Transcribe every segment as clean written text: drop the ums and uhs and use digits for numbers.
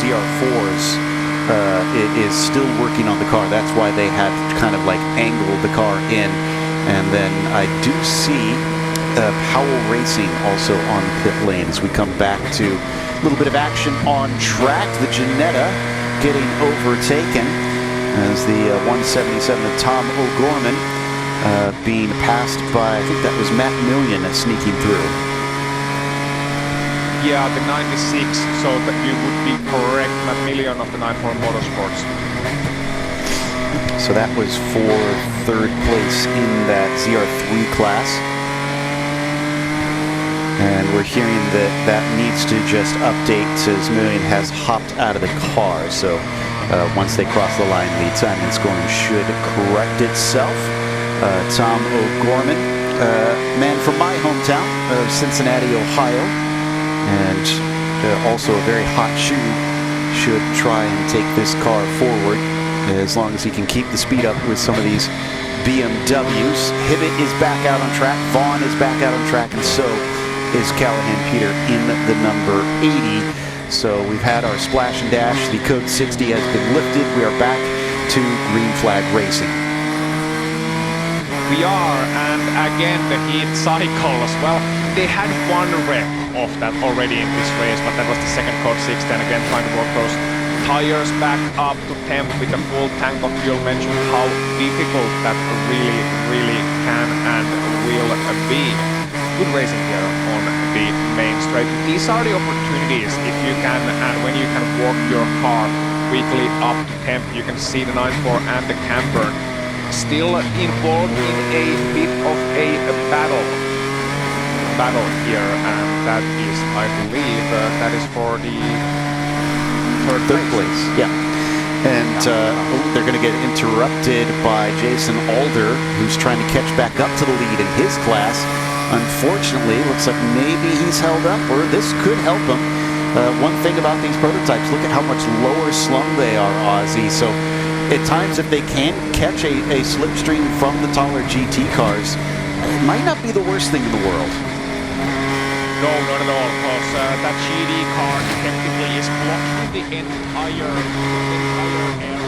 ZR4s is still working on the car. That's why they had kind of like angled the car in. And then I do see Powell Racing also on pit lane as we come back to a little bit of action on track. The Ginetta getting overtaken as the 177 of Tom O'Gorman being passed by, I think that was Matt Million sneaking through. Yeah, the 96, so that you would be correct, Matt Million of the 94 Motorsports. So that was for third place in that ZR3 class. And we're hearing that that needs to just update as Million has hopped out of the car. So once they cross the line, the timing scoring should correct itself. Tom O'Gorman, man from my hometown of Cincinnati, Ohio, and also a very hot shoe, should try and take this car forward as long as he can keep the speed up with some of these BMWs. Hibbett is back out on track, Vaughn is back out on track, and so is Callahan Peter in the number 80. So we've had our splash and dash. The code 60 has been lifted. We are back to green flag racing. We are, and again the heat cycle as well. They had one wreck of that already in this race, but that was the second code 60, and again trying to work those tires back up to temp with a full tank of fuel. Mentioned how difficult that really can and will be. Good racing here on the main straight. These are the opportunities if you can, and when you can walk your car quickly up to temp. You can see the 94 and the Cambern still involved in a bit of a battle here, and that is, I believe, that is for the third place. Yeah. And they're going to get interrupted by Jason Alder, who's trying to catch back up to the lead in his class. Unfortunately, looks like maybe he's held up, or this could help him. One thing about these prototypes, look at how much lower slung they are, Ozzy. So at times, if they can catch a slipstream from the taller GT cars, it might not be the worst thing in the world. No, not at all, because that GD car effectively is blocking the entire area.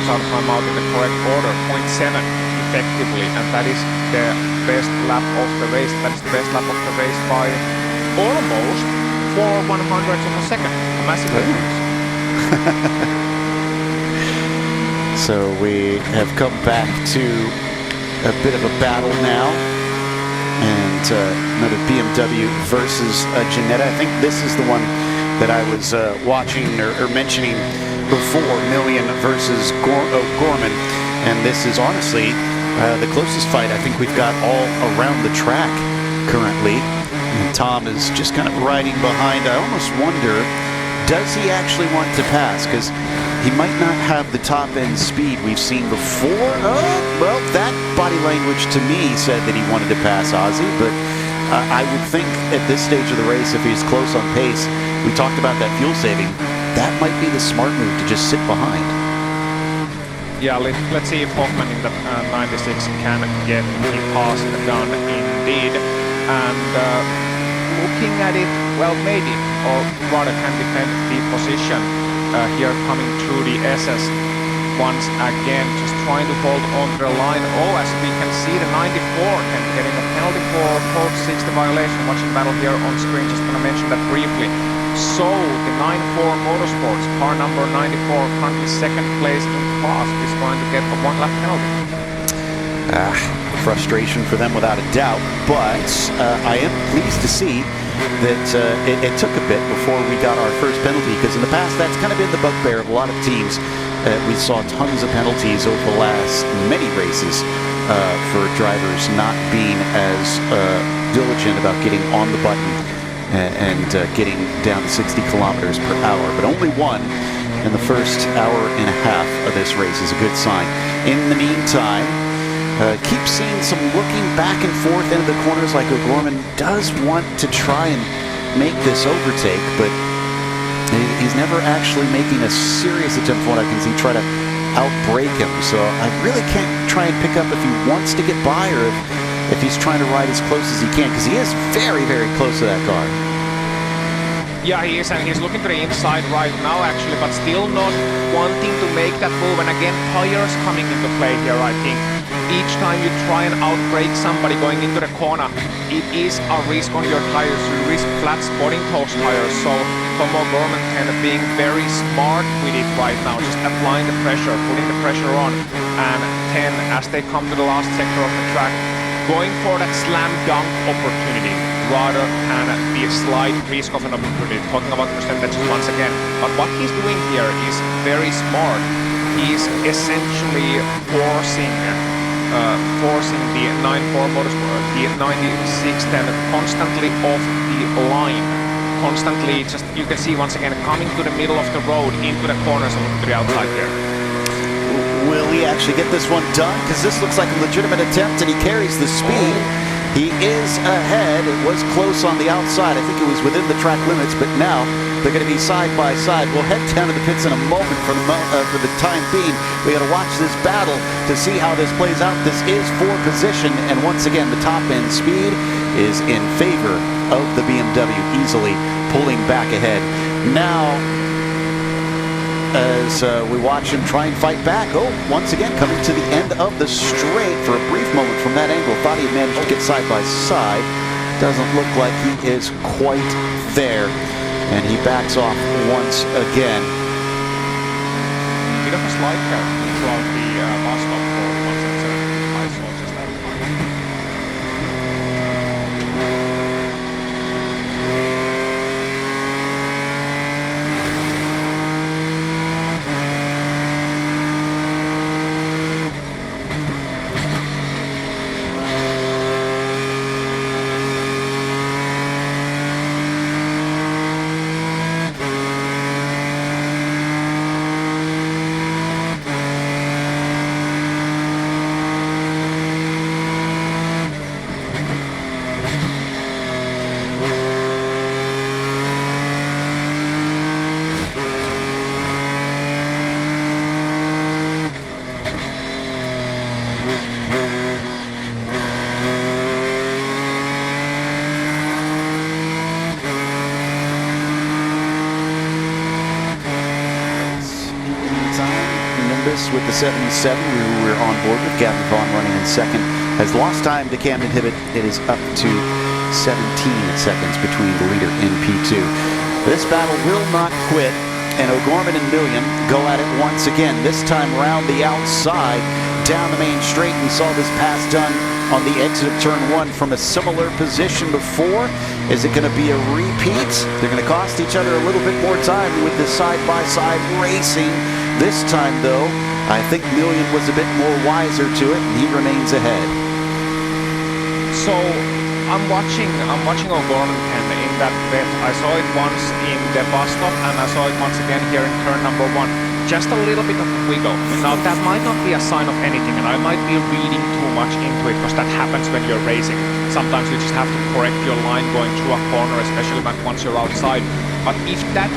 start time out in the correct order, 0.7 effectively, and that is the best lap of the race. That is the best lap of the race by almost 4/100ths of a second. A massive difference. So we have come back to a bit of a battle now, and another BMW versus Ginetta. I think this is the one that I was watching or mentioning before, Million versus Gorman, and this is honestly the closest fight I think we've got all around the track currently. And Tom is just kind of riding behind. I almost wonder, does he actually want to pass? Because he might not have the top end speed we've seen before. Well, that body language to me said that he wanted to pass Ozzy, but I would think at this stage of the race, if he's close on pace, we talked about that fuel saving, that might be the smart move to just sit behind. Yeah, let's see if Hoffman in the 96 can get the pass done indeed. And looking at it, well, maybe, or rather can defend the position here coming through the SS once again, just trying to hold on to the line. Oh, as we can see, the 94 and getting a penalty for code 60 violation. Watching battle here on screen, just going to mention that briefly. So the 94 Motorsports, car number 94, currently second place in class, is going to get a 1-lap penalty. Frustration for them without a doubt, but I am pleased to see that it took a bit before we got our first penalty, because in the past that's kind of been the bugbear of a lot of teams. We saw tons of penalties over the last many races for drivers not being as diligent about getting on the button and getting down to 60 kilometers per hour, but only one in the first hour and a half of this race is a good sign. In the meantime, keep seeing some looking back and forth into the corners, like O'Gorman does want to try and make this overtake, but he's never actually making a serious attempt, from what I can see, try to outbrake him. So I really can't try and pick up if he wants to get by or if he's trying to ride as close as he can, because he is very, very close to that car. Yeah, he is, and he's looking to the inside right now, actually, but still not wanting to make that move. And again, tires coming into play here, I think. Each time you try and outbrake somebody going into the corner, it is a risk on your tires. You risk flat spotting those tires. So Tom O'Gorman kind of being very smart with it right now, just applying the pressure, putting the pressure on. And 10, as they come to the last sector of the track, going for that slam dunk opportunity rather than the slight risk of an opportunity. Talking about percentages once again. But what he's doing here is very smart. He's essentially forcing the 94 Motorsport, the 9610 constantly off the line. Constantly, just you can see once again coming to the middle of the road into the corners and to the outside here. Will he actually get this one done? Because this looks like a legitimate attempt, and he carries the speed. He is ahead. It was close on the outside. I think it was within the track limits, but now they're going to be side by side. We'll head down to the pits in a moment. For the time being, we got to watch this battle to see how this plays out. This is for position, and once again, the top end speed is in favor of the BMW, easily pulling back ahead. Now, as we watch him try and fight back. Oh, once again, coming to the end of the straight for a brief moment from that angle. Thought he had managed to get side by side. Doesn't look like he is quite there. And he backs off once again. Bit of a slide here throughout the bus stop for 177. I saw just that. with the 77, we were on board with Gavin Vaughn running in second, has lost time to Camden Hibbett. It is up to 17 seconds between the leader in P2. This battle will not quit, and O'Gorman and Million go at it once again. This time around the outside, down the main straight. We saw this pass done on the exit of turn 1 from a similar position before. Is it going to be a repeat? They're going to cost each other a little bit more time with this side-by-side racing. This time, though, I think Million was a bit more wiser to it, and he remains ahead. So I'm watching O'Gorman in that bet. I saw it once in the bus stop, and I saw it once again here in turn number 1. Just a little bit of a wiggle. Now that might not be a sign of anything, and I might be reading too much into it, because that happens when you're racing. Sometimes you just have to correct your line going through a corner, especially once you're outside. But if that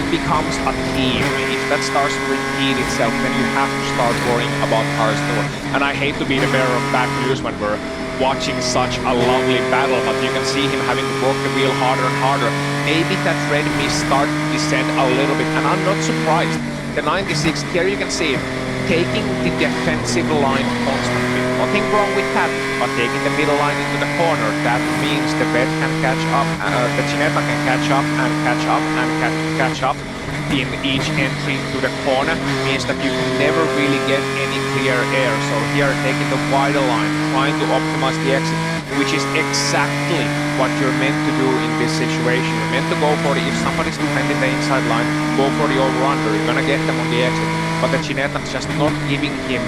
becomes a theme, if that starts to repeat itself, then you have to start worrying about cars too. And I hate to be the bearer of bad news when we're watching such a lovely battle, but you can see him having to work the wheel harder and harder. Maybe that red mist started to descend a little bit, and I'm not surprised. The 96, here you can see it, taking the defensive line constantly. Nothing wrong with that, but taking the middle line into the corner, that means the vet can catch up, the Ginetta can catch up and catch up and catch up in each entry to the corner, means that you can never really get any clear air. So here, taking the wider line, trying to optimize the exit, which is exactly what you're meant to do in this situation. You're meant to go for the, if somebody's defending the inside line, go for the over-under. You're gonna get them on the exit. But the Ginetta is just not giving him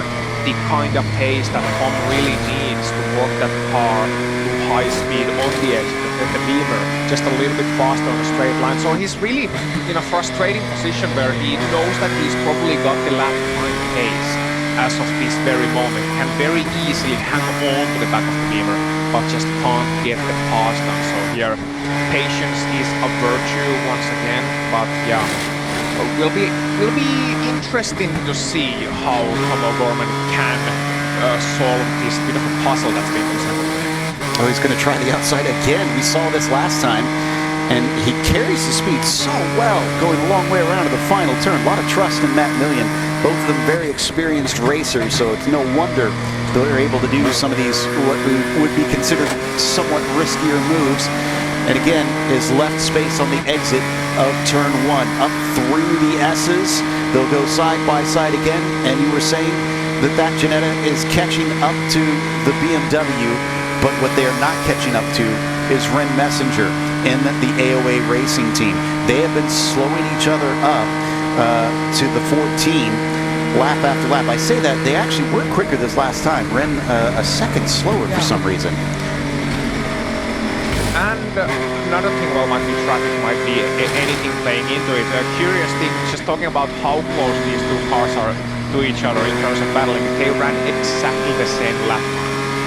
the kind of pace that Tom really needs to work that car to high speed on the exit. The Beamer just a little bit faster on a straight line. So he's really in a frustrating position where he knows that he's probably got the lap time pace as of this very moment. Can very easily hang on to the back of the Beamer, but just can't get the pass done. So here, patience is a virtue once again. But yeah, will be interesting to see how Tom O'Gorman can solve this bit of a puzzle that's been presented. Oh, he's going to try the outside again. We saw this last time, and he carries the speed so well, going a long way around to the final turn. A lot of trust in Matt Million. Both of them very experienced racers, so it's no wonder they're able to do some of these, what would be considered somewhat riskier moves. And again, his left space on the exit of turn 1, up through the S's. They'll go side by side again, and you were saying that Ginetta is catching up to the BMW. But what they are not catching up to is Ren Messenger in the AOA racing team. They have been slowing each other up to the 14 lap after lap. I say that they actually were quicker this last time. Ren a second slower for some reason. And another thing, well, might be traffic, might be anything playing into it. Curious thing, just talking about how close these two cars are to each other in terms of battling. They ran exactly the same lap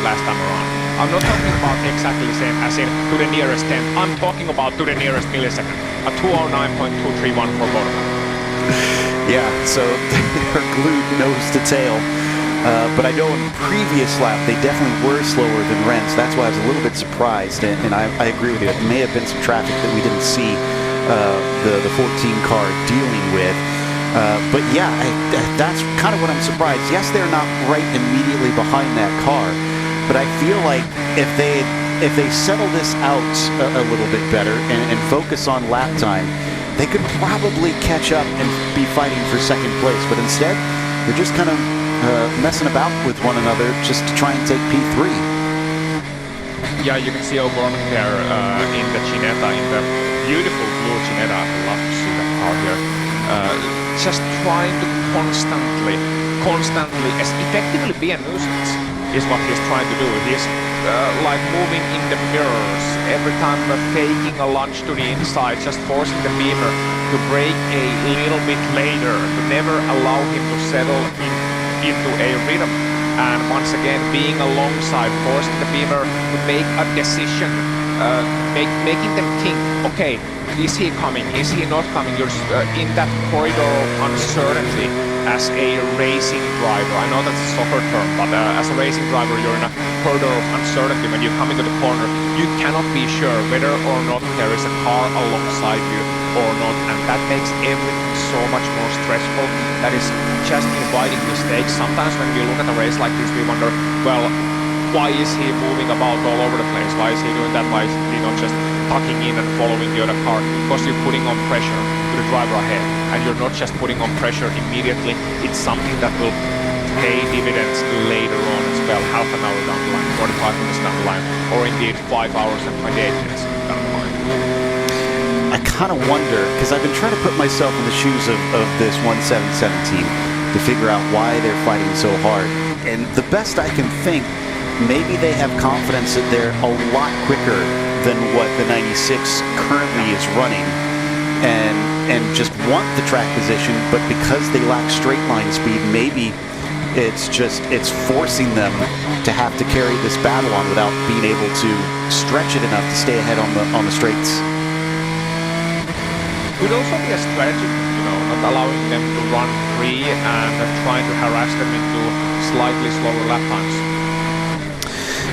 last time around. I'm not talking about exactly the same as in to the nearest 10th. I'm talking about to the nearest millisecond. A 209.231 for both of them. Yeah, so they're glued nose to tail. But I know in the previous lap, they definitely were slower than Ren, so that's why I was a little bit surprised. And I agree with you. It may have been some traffic that we didn't see the 14 car dealing with. But yeah, that's kind of what I'm surprised. Yes, they're not right immediately behind that car. But I feel like if they settle this out a little bit better and focus on lap time, they could probably catch up and be fighting for second place. But instead, they're just kind of messing about with one another just to try and take P3. Yeah, you can see O'Gorman there in the Ginetta, in the beautiful blue Ginetta. I love to see that car here. Just trying to constantly, as effectively be a nuisance is what he's trying to do. He's like moving in the mirrors, every time faking a lunge to the inside, just forcing the Beamer to brake a little bit later, to never allow him to settle into a rhythm. And once again, being alongside, forcing the Beamer to make a decision, making them think, okay, is he coming, is he not coming? You're in that corridor of uncertainty. as a racing driver, I know that's a soccer term, but as a racing driver, you're in a corridor of uncertainty. When you come into the corner, you cannot be sure whether or not there is a car alongside you or not, and that makes everything so much more stressful. That is just inviting mistakes. Sometimes when we look at a race like this, we wonder, well, why is he moving about all over the place? Why is he doing that? Why is he not just tucking in and following the other car? Because you're putting on pressure to the driver ahead, and you're not just putting on pressure immediately. It's something that will pay dividends later on as well, half an hour down the line, 45 minutes down the line, or indeed 5 hours and 28 minutes down the line. I kind of wonder, because I've been trying to put myself in the shoes of this 1717 to figure out why they're fighting so hard. And the best I can think, maybe they have confidence that they're a lot quicker than what the 96 currently is running, and just want the track position, but because they lack straight line speed, maybe it's forcing them to have to carry this battle on without being able to stretch it enough to stay ahead on the straights. Could also be a strategy, not allowing them to run free and trying to harass them into slightly slower lap times.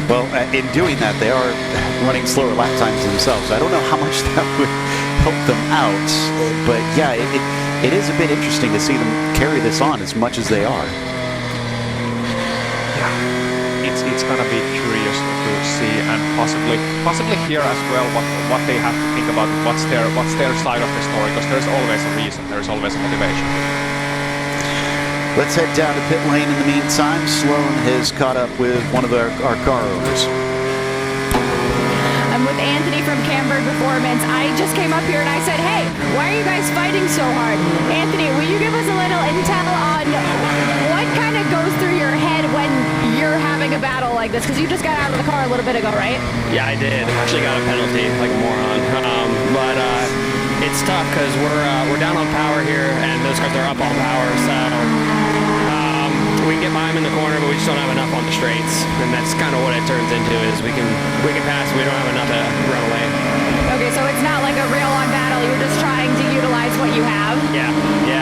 Well, in doing that, they are running slower lap times themselves. I don't know how much that would help them out, but yeah, it is a bit interesting to see them carry this on as much as they are. Yeah, it's gonna be curious to see, and possibly hear as well what they have to think about, what's their side of the story, because there's always a reason, there's always a motivation. Let's head down to pit lane in the meantime. Sloan has caught up with one of our car owners. I'm with Anthony from Cambern Performance. I just came up here and I said, hey, why are you guys fighting so hard? Anthony, will you give us a little intel on what kind of goes through your head when you're having a battle like this? Because you just got out of the car a little bit ago, right? Yeah, I did. Actually got a penalty like a moron. But it's tough because we're down on power here, and those cars are up on power, so we can get by them in the corner, but we just don't have enough on the straights, and that's kind of what it turns into. Is we can pass, but we don't have enough to run away. Okay, so it's not like a real-on battle. You're just trying to utilize what you have. Yeah,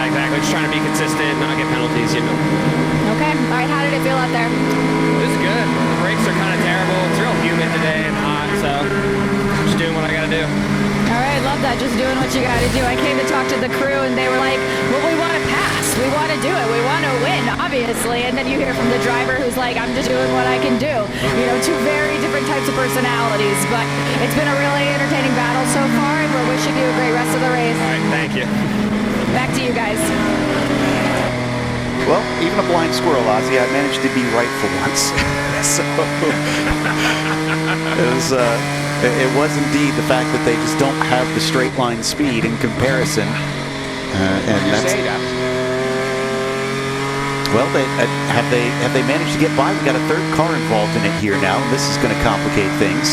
exactly. Just trying to be consistent, not get penalties, Okay. All right. How did it feel out there? It was good. The brakes are kind of terrible. It's real humid today and hot, so just doing what I got to do. All right, love that. Just doing what you got to do. I came to talk to the crew, and they were like, well, we want to pass. We want to do it. We want to win, obviously. And then you hear from the driver who's like, I'm just doing what I can do. Two very different types of personalities. But it's been a really entertaining battle so far, and we're wishing you a great rest of the race. All right, thank you. Back to you guys. Well, even a blind squirrel, Ozzy, I managed to be right for once. So it was indeed the fact that they just don't have the straight line speed in comparison. And You that's, say that. well, have they managed to get by? We got a third car involved in it here now. This is going to complicate things.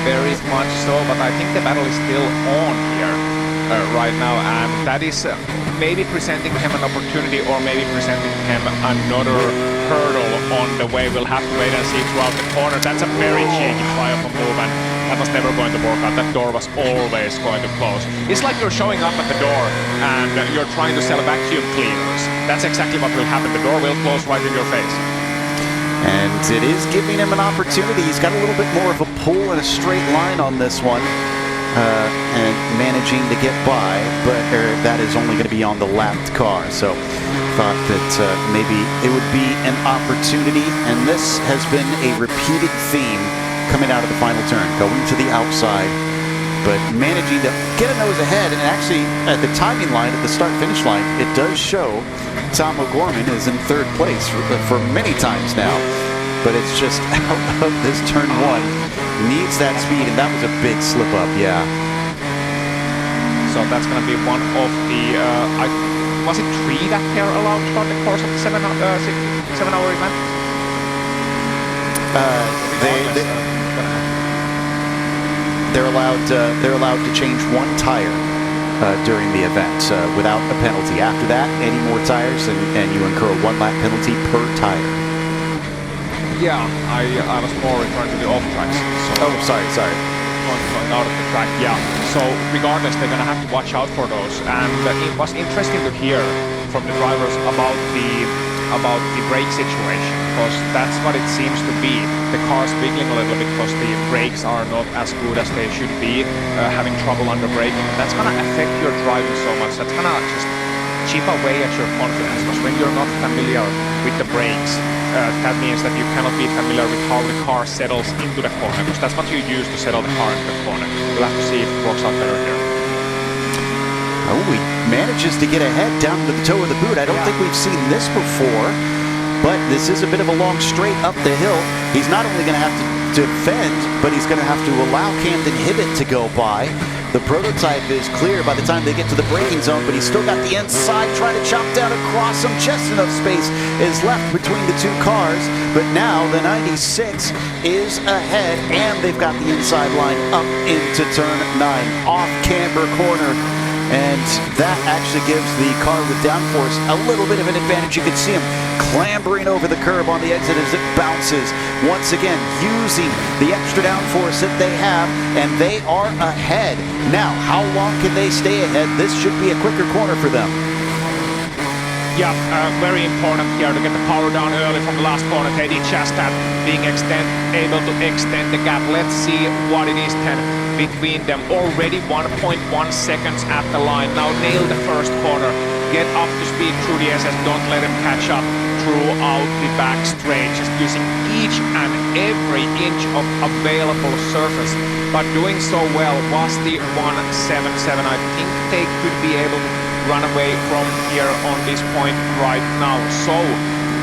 Very much so, but I think the battle is still on here right now, and that is maybe presenting him an opportunity, or maybe presenting him another hurdle on the way. We'll have to wait and see throughout the corner. That's a very cheeky try of a move, and that was never going to work out. That door was always going to close. It's like you're showing up at the door and you're trying to sell vacuum cleaners. That's exactly what will happen. The door will close right in your face. And it is giving him an opportunity. He's got a little bit more of a pull and a straight line on this one. And managing to get by, but that is only going to be on the lapped car. So thought that maybe it would be an opportunity, and this has been a repeated theme coming out of the final turn, going to the outside, but managing to get a nose ahead. And actually, at the timing line, at the start-finish line, it does show Tom O'Gorman is in third place for many times now. But it's just out of this turn one. Needs that speed, and that was a big slip up, yeah. So that's going to be one of the, was it 3 that they're allowed throughout the course of the 7-hour event? They're allowed to change 1 tire during the event without a penalty. After that, any more tires, and you incur a 1-lap penalty per tire. Yeah, I was more referring to the off tracks. So oh, sorry. Going out of the track, yeah. So regardless, they're going to have to watch out for those. And it was interesting to hear from the drivers about the brake situation, because that's what it seems to be. The car's wiggling a little bit because the brakes are not as good as they should be, having trouble under braking. That's gonna affect your driving so much. That's gonna just chip away at your confidence, because when you're not familiar with the brakes, that means that you cannot be familiar with how the car settles into the corner, because that's what you use to settle the car into the corner. We'll have to see if it works out better here. Oh, he manages to get ahead down to the toe of the boot. I don't think we've seen this before, but this is a bit of a long straight up the hill. He's not only going to have to defend, but he's going to have to allow Camden Hibbett to go by. The prototype is clear by the time they get to the braking zone, but he's still got the inside trying to chop down across him. Just enough space is left between the two cars, but now the 96 is ahead, and they've got the inside line up into turn 9 off Camber corner. And that actually gives the car with downforce a little bit of an advantage. You can see him clambering over the curb on the exit as it bounces. Once again, using the extra downforce that they have, and they are ahead. Now, how long can they stay ahead? This should be a quicker corner for them. Yeah, very important here to get the power down early from the last corner. Teddy Chastain being able to extend the gap. Let's see what it is then between them. Already 1.1 seconds at the line. Now nail the first corner. Get up to speed through the SS. Don't let him catch up throughout the back straight. Just using each and every inch of available surface. But doing so well was the 177. I think they could be able to run away from here on this point right now. So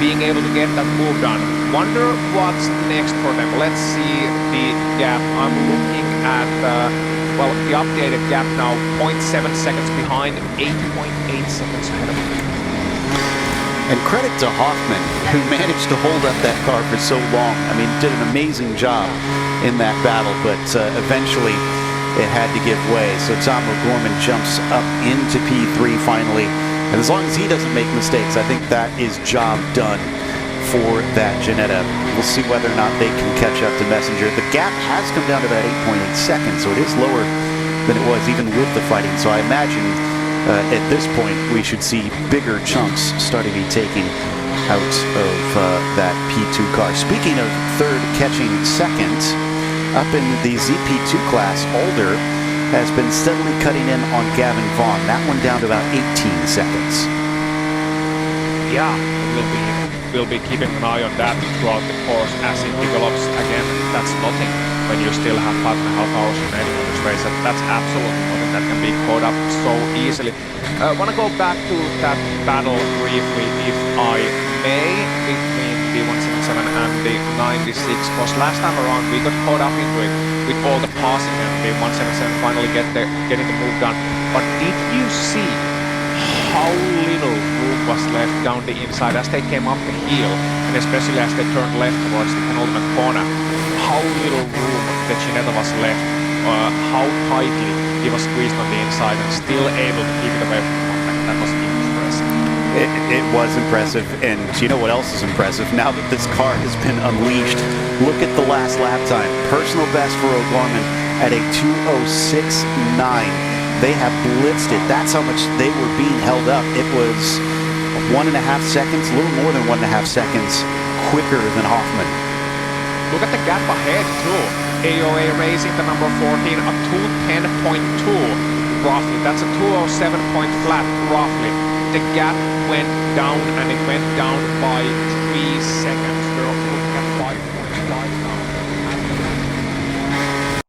being able to get that move done. Wonder what's next for them. Let's see the gap. I'm looking at well, the updated gap now, 0.7 seconds behind, 8.8 seconds ahead of them. And credit to Hoffman, who managed to hold up that car for so long. I mean, did an amazing job in that battle, but eventually it had to give way. So Tom O'Gorman jumps up into P3 finally. And as long as he doesn't make mistakes, I think that is job done for that Ginetta. We'll see whether or not they can catch up to Messenger. The gap has come down to about 8.8 seconds, so it is lower than it was even with the fighting. So I imagine at this point we should see bigger chunks starting to be taken out of that P2 car. Speaking of third catching second, up in the ZP2 class, Alder has been steadily cutting in on Gavin Vaughn. That one down to about 18 seconds. Yeah, we'll be keeping an eye on that throughout the course as it develops. Again, that's nothing when you still have 5.5 hours remaining on this race. That's absolutely nothing that can be caught up so easily. I want to go back to that battle briefly, if I may, between the 177 and the 96, because last time around we got caught up into it with all the passing and the 177 finally getting the move done. But did you see how little room was left down the inside as they came up the hill, and especially as they turned left towards the penultimate corner? How little room that Ginetta was left, how tightly he was squeezed on the inside and still able to keep it away from contact. That was impressive. It was impressive, and you know what else is impressive? Now that this car has been unleashed, look at the last lap time. Personal best for O'Gorman at a 2:06.9. They have blitzed it. That's how much they were being held up. It was 1.5 seconds, a little more than 1.5 seconds quicker than Hoffman. Look at the gap ahead too. AOA Racing, the number 14, a 2:10.2 roughly. That's a 2:07 point flat roughly. The gap went down, and it went down by 3 seconds. We're looking at 5.5